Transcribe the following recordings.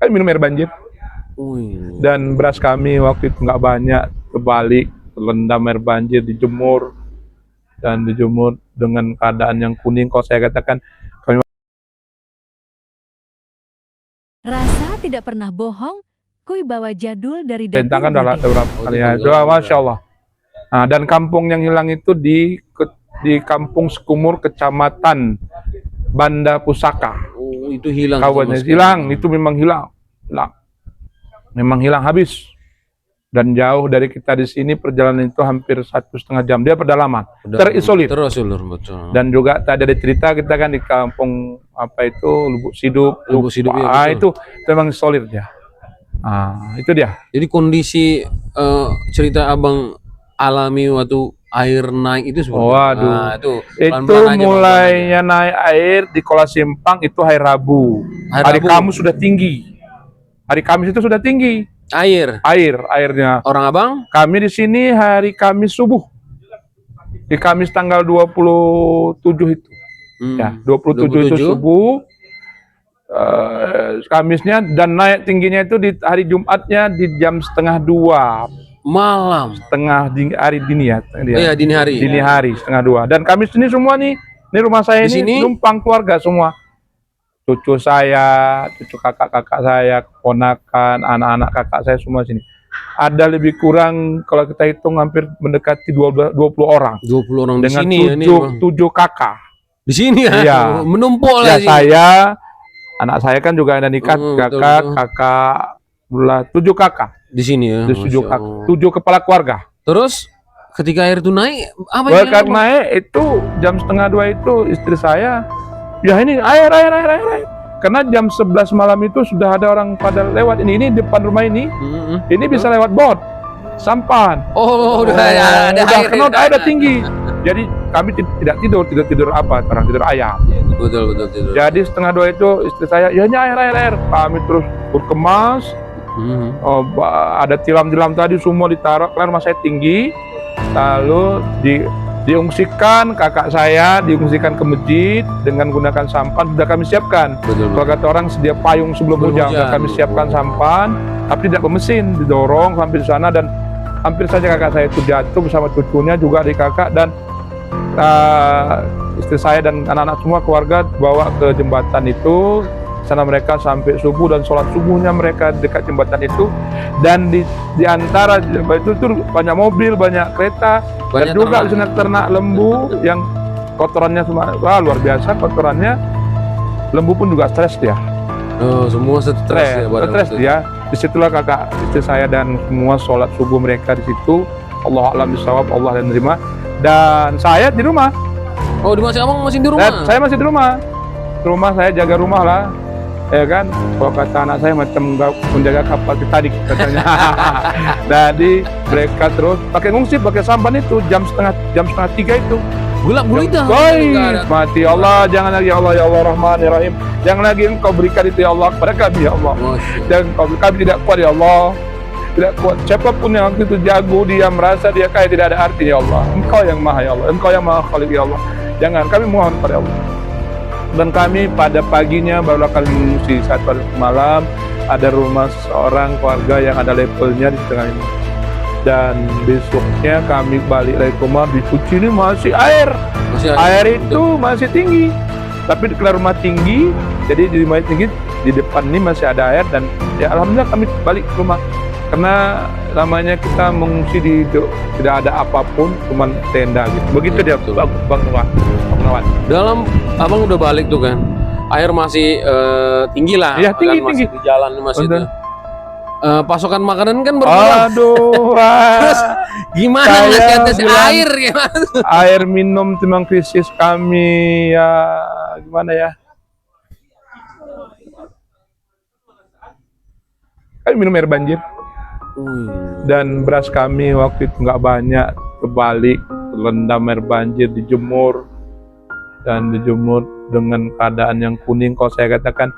Kami minum air banjir. Dan beras kami waktu itu nggak banyak, kebalik, terendam air banjir, dijemur dengan keadaan yang kuning. Kalau saya katakan, kami Rasa tidak pernah bohong, Kuy bawa jadul dari perintahkan dapur Budi. beberapa kali ya. Doa, masya Allah. Nah, dan kampung yang hilang itu di Kampung Sekumur, Kecamatan Banda Pusaka. Oh, itu hilang. Kawannya hilang, itu memang hilang. Memang hilang habis. Dan jauh dari kita di sini, perjalanan itu hampir 1,5 jam. Dia pedalaman, terisolir. Betul. Dan juga tadi ada cerita kita kan di kampung apa itu Lubuk Sidup. Ya, itu memang isolir dia. Itu dia. Jadi kondisi cerita abang alami waktu air naik itu seperti waduh. Itu mulainya naik air di Kola Simpang itu hari Rabu. Hari Kamis sudah tinggi. Hari Kamis itu sudah tinggi. Airnya. Orang abang? Kami di sini hari Kamis subuh. Di Kamis tanggal 27 itu. Ya, 27 itu subuh. Kamisnya, dan naik tingginya itu di hari Jumatnya di jam 1:30 malam. Hari dini ya. Dini hari 1:30. Dan Kamis ini semua nih, ini rumah saya ini numpang keluarga semua. Cucu saya, cucu kakak-kakak saya, keponakan, anak-anak kakak saya semua sini. Ada lebih kurang kalau kita hitung hampir mendekati 20 orang. 20 orang dengan di sini 7 kakak. Di sini ya? Iya. Menumpuk lah. Saya, anak saya kan juga ada nikah, kakak, 7 kakak. Di sini ya? 7 kepala keluarga. Terus ketika air itu naik, apa yang naik itu jam 1:30 itu istri saya, ya ini air. Karena jam 11 malam itu sudah ada orang pada lewat ini depan rumah ini. Ini bisa lewat bot, sampan. Udah ada air. Karena air udah tinggi. Jadi kami tidak tidur apa, orang tidur ayam. Betul tidur. Jadi 1:30 itu istri saya, ya ini air. Kami terus berkemas. Ada tilam-tilam tadi semua ditaruh, karena rumah saya tinggi. Lalu diungsikan kakak saya, diungsikan ke masjid dengan gunakan sampan. Sudah kami siapkan. Kalau kata orang sedia payung sebelum hujan. Sudah kami siapkan sampan, tapi tidak bermesin, didorong sampai di sana, dan hampir saja kakak saya itu jatuh bersama cucunya juga adik kakak, dan istri saya dan anak-anak semua keluarga bawa ke jembatan itu. Sana mereka sampai subuh, dan sholat subuhnya mereka dekat jembatan itu. Dan di antara jembatan itu banyak mobil, banyak kereta, dan juga di sana ternak lembu yang kotorannya luar biasa kotorannya. Lembu pun juga stres dia. Semua stres dia. Disitulah kakak istri saya dan semua sholat subuh mereka di situ. Allah a'lam bishawab, Allah yang menerima. Dan saya di rumah. Di masih abang masih di rumah? Saya masih di rumah. Rumah saya jaga rumah lah. Ya kan, kalau kata anak saya macam menjaga kapal Titanic katanya. Jadi mereka terus pakai ngungsi, pakai sampan itu jam setengah 3 itu. Gelap gulita. Mati Allah, jangan lagi Allah, ya Allah Rahman ya Rahim. Jangan lagi Engkau berikan itu ya Allah kepada kami ya Allah. Dan kami tidak kuat ya Allah. Tidak kuat. Siapapun yang waktu itu jago, dia merasa dia kaya, tidak ada artinya ya Allah. Engkau yang maha ya Allah. Engkau yang maha khalik ya Allah. Jangan, kami mohon pada Allah. Dan kami pada paginya baru kali mengungsi. Saat pada malam ada rumah seorang keluarga yang ada levelnya di tengah ini. Dan besoknya kami balik lagi ke rumah, dicuci ini masih air. Air itu masih tinggi. Tapi di rumah tinggi, jadi di rumah tinggi di depan ini masih ada air. Dan ya alhamdulillah kami balik ke rumah. Karena namanya kita mengungsi tidak ada apapun, cuma tenda gitu. Begitu dia Bang Noah. Dalam abang udah balik tuh kan, air masih tinggi lah. Iya tinggi. Masih di jalan masih itu. Pasokan makanan kan berkurang. Terus gimana atas air gimana? Air minum memang krisis kami ya, gimana ya? Kami minum air banjir. Dan beras kami waktu itu nggak banyak, kebalik, terendam air banjir, dijemur dengan keadaan yang kuning. Kalau saya katakan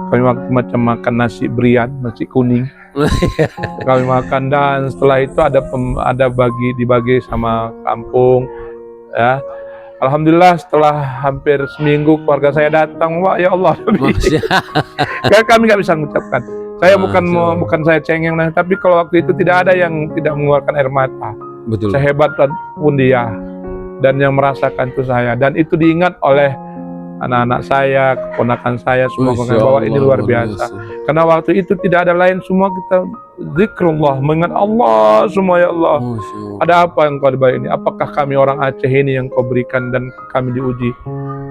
kami macam makan nasi berian, nasi kuning. Kami makan, dan setelah itu ada dibagi sama kampung ya. Alhamdulillah setelah hampir seminggu keluarga saya datang, wah ya Allah. Kami nggak bisa mengucapkan. Saya bukan saya cengeng, tapi kalau waktu itu tidak ada yang tidak mengeluarkan air mata. Betul. Sehebat pun dia, dan yang merasakan itu saya, dan itu diingat oleh anak-anak saya, keponakan saya, semua bahwa ini luar biasa. Karena waktu itu tidak ada lain, semua kita zikrullah, mengingat Allah semua. Ya Allah, ada apa yang kau beri ini? Apakah kami orang Aceh ini yang kau berikan dan kami diuji?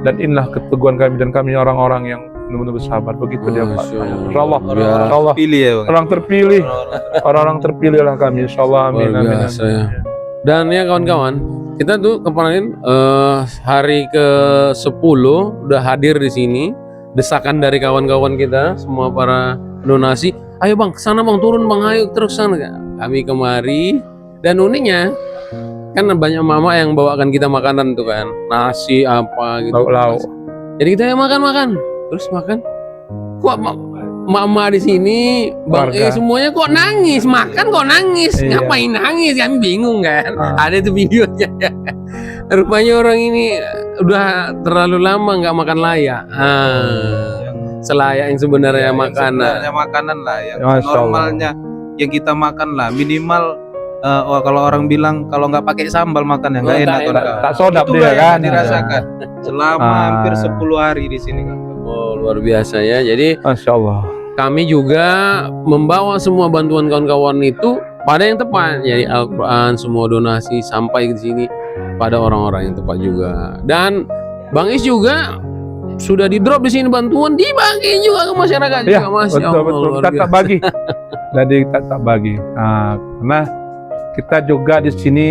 Dan inilah keteguhan kami, dan kami orang-orang yang benar-benar bersabar. Begitu dia Pak. Insyaallah, insyaallah. Orang terpilih, orang-orang terpilih lah kami. Insyaallah, amin, amin. Dan ya kawan-kawan, kita tuh kemarin hari ke-10 udah hadir di sini. Desakan dari kawan-kawan kita semua para donasi, ayo bang kesana bang, turun bang, ayo terus sana. Kami kemari, dan uniknya kan banyak mama yang bawakan kita makanan tuh kan, nasi apa gitu, lauk. jadi kita makan terus makan. Kok mama di sini bang semuanya kok nangis, makan kok nangis. Iya. Ngapain nangis, kami bingung kan. Ada tuh videonya. Rupanya orang ini udah terlalu lama nggak makan layak. Selayak yang sebenarnya makanan lah yang normalnya yang kita makan lah, minimal kalau orang bilang kalau nggak pakai sambal makan yang nggak enak, tak sodap dia kan dirasakan selama hampir 10 hari di sini kan. Oh, luar biasa ya. Jadi Masya Allah, kami juga membawa semua bantuan kawan-kawan itu pada yang tepat. Jadi Al-Quran, semua donasi sampai di sini pada orang-orang yang tepat juga. Dan Bang Is juga sudah di drop di sini bantuan, dibagi juga ke masyarakat ya, juga. Masya betul, Allah, betul. Kita tak bagi. Jadi kita tak bagi. Karena kita juga di sini,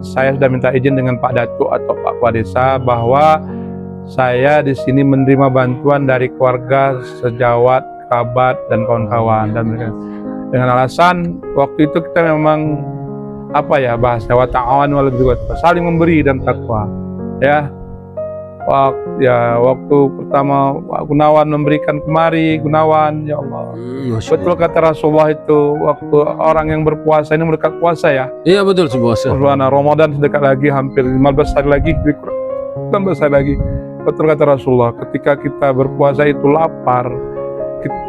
saya sudah minta izin dengan Pak Datuk atau Pak Kepala Desa bahwa saya di sini menerima bantuan dari keluarga sejawat, kerabat dan kawan-kawan, dan dengan alasan waktu itu kita memang bahasa wa ta'awanu 'alal birri wat taqwa, saling memberi dan takwa. Waktu pertama Gunawan memberikan kemari, Gunawan, ya Allah. Betul kata Rasulullah itu, waktu orang yang berpuasa ini mendekat puasa ya. Iya betul, puasa. Ramadan sedekat lagi, hampir 15 hari lagi, 15 hari lagi. Betul kata Rasulullah, ketika kita berpuasa itu lapar,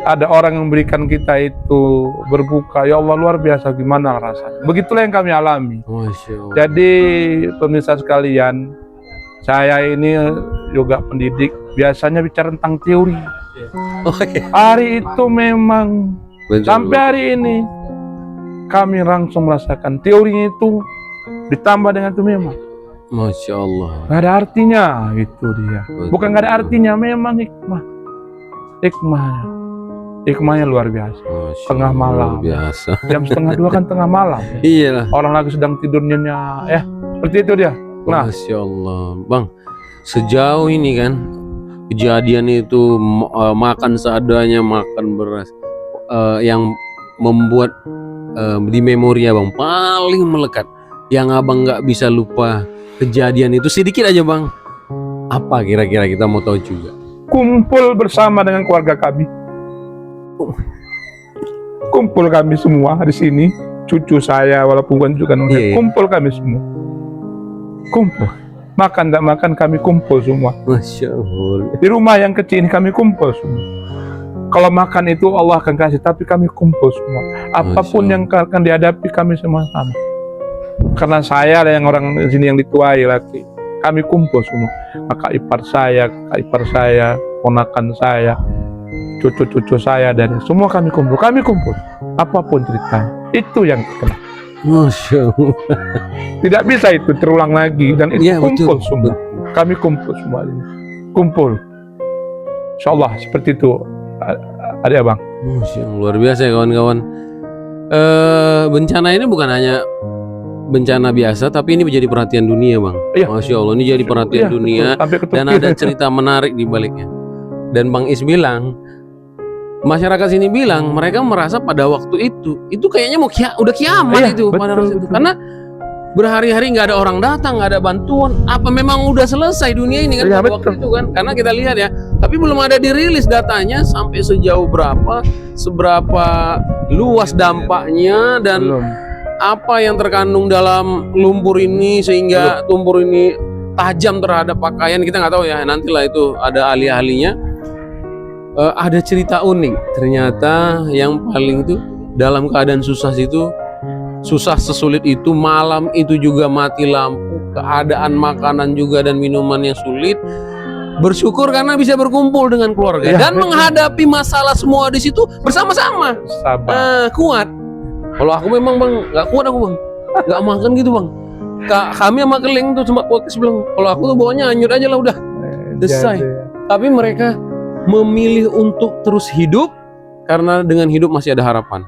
ada orang yang memberikan kita itu berbuka, ya Allah luar biasa, gimana rasanya. Begitulah yang kami alami. Jadi pemirsa sekalian, saya ini juga pendidik, biasanya bicara tentang teori. Hari itu memang sampai hari ini kami langsung merasakan teorinya itu ditambah dengan itu memang. Masya Allah. Gak ada artinya gitu dia. Bukan gak ada artinya, memang hikmahnya luar biasa. Tengah malam, biasa. jam 1:30 kan tengah malam. Iyalah. Orang lagi sedang tidurnya, seperti itu dia. Nah, Masya Allah, Bang. Sejauh ini kan kejadian itu makan seadanya, makan beras, yang membuat di memori Abang paling melekat, yang Abang nggak bisa lupa kejadian itu sedikit aja Bang. Apa kira-kira, kita mau tahu juga. Kumpul bersama dengan keluarga kami. Kumpul kami semua di sini, cucu saya walaupun bukan juga kumpul kami semua. Kumpul. Makan tak makan kami kumpul semua. Masya Allah. Di rumah yang kecil ini kami kumpul semua. Kalau makan itu Allah akan kasih, tapi kami kumpul semua. Apapun yang akan dihadapi kami semua sama. Karena saya ada yang orang di sini yang dituai laki. Kami kumpul semua. Kakak ipar saya, ponakan saya, cucu-cucu saya, dan semua kami kumpul. Apapun ceritanya. Itu yang terkenal. Masya Allah. Tidak bisa itu terulang lagi, dan itu kumpul betul, semua. Kami kumpul semua ini. Kumpul. Insyaallah seperti itu. Ada Bang. Masya Allah, luar biasa ya kawan-kawan. Bencana ini bukan hanya bencana biasa, tapi ini menjadi perhatian dunia Bang. Iya. Masya Allah, ini jadi perhatian dunia. Dan ada cerita menarik di baliknya. Dan Bang Is bilang, masyarakat sini bilang mereka merasa pada waktu itu kayaknya udah kiamat itu pada waktu itu. Karena berhari-hari nggak ada orang datang, nggak ada bantuan. Apa memang udah selesai dunia ini kan pada waktu itu kan? Karena kita lihat ya, tapi belum ada dirilis datanya sampai sejauh berapa, seberapa luas dampaknya, dan apa yang terkandung dalam lumpur ini sehingga lumpur ini tajam terhadap pakaian. Kita nggak tahu ya, nantilah itu ada ahli-ahlinya. ada cerita unik. Ternyata yang paling itu dalam keadaan susah itu, susah sesulit itu, malam itu juga mati lampu, keadaan makanan juga dan minuman yang sulit, bersyukur karena bisa berkumpul dengan keluarga dan menghadapi masalah semua di situ bersama-sama. Sabar. Kuat. Kalau aku memang bang nggak kuat, aku bang nggak makan gitu bang. Kami sama Keleng tuh cuma podcast bilang, kalau aku tuh bawanya hanyut aja lah udah selesai. Tapi mereka memilih untuk terus hidup karena dengan hidup masih ada harapan.